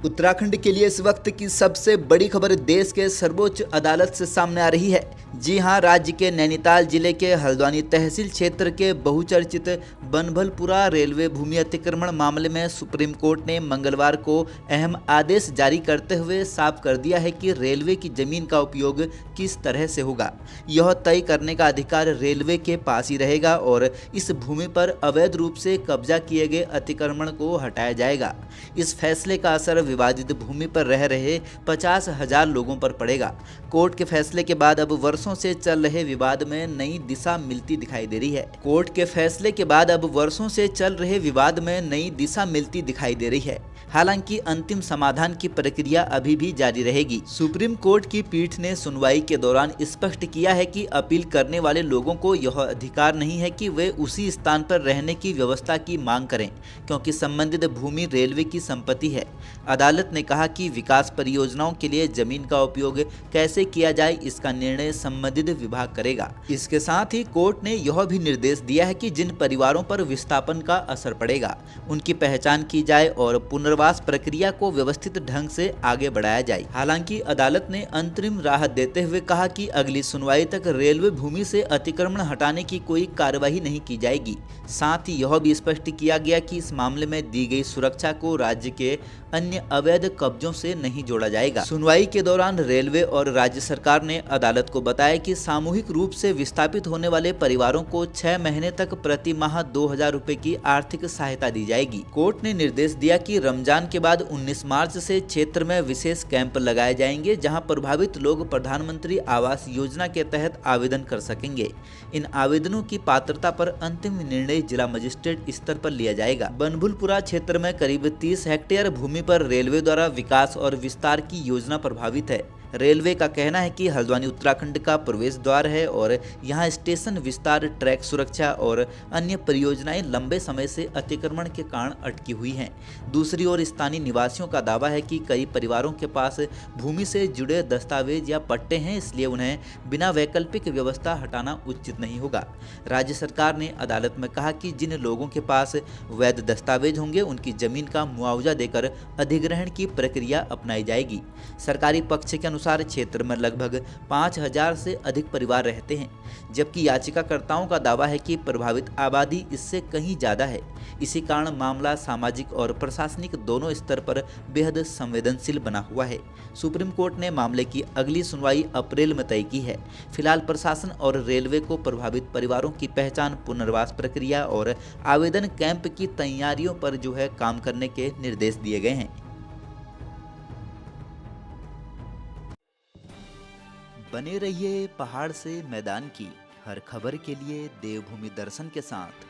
उत्तराखंड के लिए इस वक्त की सबसे बड़ी खबर देश के सर्वोच्च अदालत से सामने आ रही है। जी हां, राज्य के नैनीताल जिले के हल्द्वानी तहसील क्षेत्र के बहुचर्चित बनभलपुरा रेलवे भूमि अतिक्रमण मामले में सुप्रीम कोर्ट ने मंगलवार को अहम आदेश जारी करते हुए साफ कर दिया है कि रेलवे की जमीन का उपयोग किस तरह से होगा, यह तय करने का अधिकार रेलवे के पास ही रहेगा और इस भूमि पर अवैध रूप से कब्जा किए गए अतिक्रमण को हटाया जाएगा। इस फैसले का असर विवादित भूमि पर रह रहे 50,000 लोगों पर पड़ेगा। कोर्ट के फैसले के बाद अब वर्षों से चल रहे विवाद में नई दिशा मिलती दिखाई दे रही है। कोर्ट के फैसले के बाद अब वर्षों से चल रहे विवाद में नई दिशा मिलती दिखाई दे रही है। हालांकि अंतिम समाधान की प्रक्रिया अभी भी जारी रहेगी। सुप्रीम कोर्ट की पीठ ने सुनवाई के दौरान स्पष्ट किया है कि अपील करने वाले लोगों को यह अधिकार नहीं है कि वे उसी स्थान पर रहने की व्यवस्था की मांग करें, क्योंकि संबंधित भूमि रेलवे की संपत्ति है। अदालत ने कहा कि विकास परियोजनाओं के लिए जमीन का उपयोग कैसे किया जाए, इसका निर्णय संबंधित विभाग करेगा। इसके साथ ही कोर्ट ने यह भी निर्देश दिया है कि जिन परिवारों पर विस्थापन का असर पड़ेगा, उनकी पहचान की जाए और पुनर्वास प्रक्रिया को व्यवस्थित ढंग से आगे बढ़ाया जाए। हालांकि अदालत ने अंतरिम राहत देते हुए कहा कि अगली सुनवाई तक रेलवे भूमि से अतिक्रमण हटाने की कोई कार्यवाही नहीं की जाएगी। साथ ही यह भी स्पष्ट किया गया कि इस मामले में दी गई सुरक्षा को राज्य के अन्य अवैध कब्जों से नहीं जोड़ा जाएगा। सुनवाई के दौरान रेलवे और राज्य सरकार ने अदालत को बताया कि सामूहिक रूप से विस्थापित होने वाले परिवारों को 6 महीने तक प्रति माह 2,000 रुपए की आर्थिक सहायता दी जाएगी। कोर्ट ने निर्देश दिया कि रमजान के बाद 19 मार्च से क्षेत्र में विशेष कैंप लगाए जाएंगे, जहां प्रभावित लोग प्रधानमंत्री आवास योजना के तहत आवेदन कर सकेंगे। इन आवेदनों की पात्रता पर अंतिम निर्णय जिला मजिस्ट्रेट स्तर पर लिया जाएगा। बनभलपुरा क्षेत्र में करीब 30 हेक्टेयर भूमि पर रेलवे द्वारा विकास और विस्तार की योजना प्रभावित है। रेलवे का कहना है कि हल्द्वानी उत्तराखंड का प्रवेश द्वार है और यहां स्टेशन विस्तार, ट्रैक सुरक्षा और अन्य परियोजनाएं लंबे समय से अतिक्रमण के कारण अटकी हुई हैं। दूसरी ओर स्थानीय निवासियों का दावा है कि कई परिवारों के पास भूमि से जुड़े दस्तावेज या पट्टे हैं, इसलिए उन्हें बिना वैकल्पिक व्यवस्था हटाना उचित नहीं होगा। राज्य सरकार ने अदालत में कहा कि जिन लोगों के पास वैध दस्तावेज होंगे, उनकी जमीन का मुआवजा देकर अधिग्रहण की प्रक्रिया अपनाई जाएगी। सरकारी पक्ष के अनुसार क्षेत्र में लगभग 5,000 से अधिक परिवार रहते हैं, जबकि याचिकाकर्ताओं का दावा है कि प्रभावित आबादी इससे कहीं ज्यादा है। इसी कारण मामला सामाजिक और प्रशासनिक दोनों स्तर पर बेहद संवेदनशील बना हुआ है। सुप्रीम कोर्ट ने मामले की अगली सुनवाई अप्रैल में तय की है। फिलहाल प्रशासन और रेलवे को प्रभावित परिवारों की पहचान, पुनर्वास प्रक्रिया और आवेदन कैंप की तैयारियों पर काम करने के निर्देश दिए गए हैं। बने रहिए पहाड़ से मैदान की हर खबर के लिए देवभूमि दर्शन के साथ।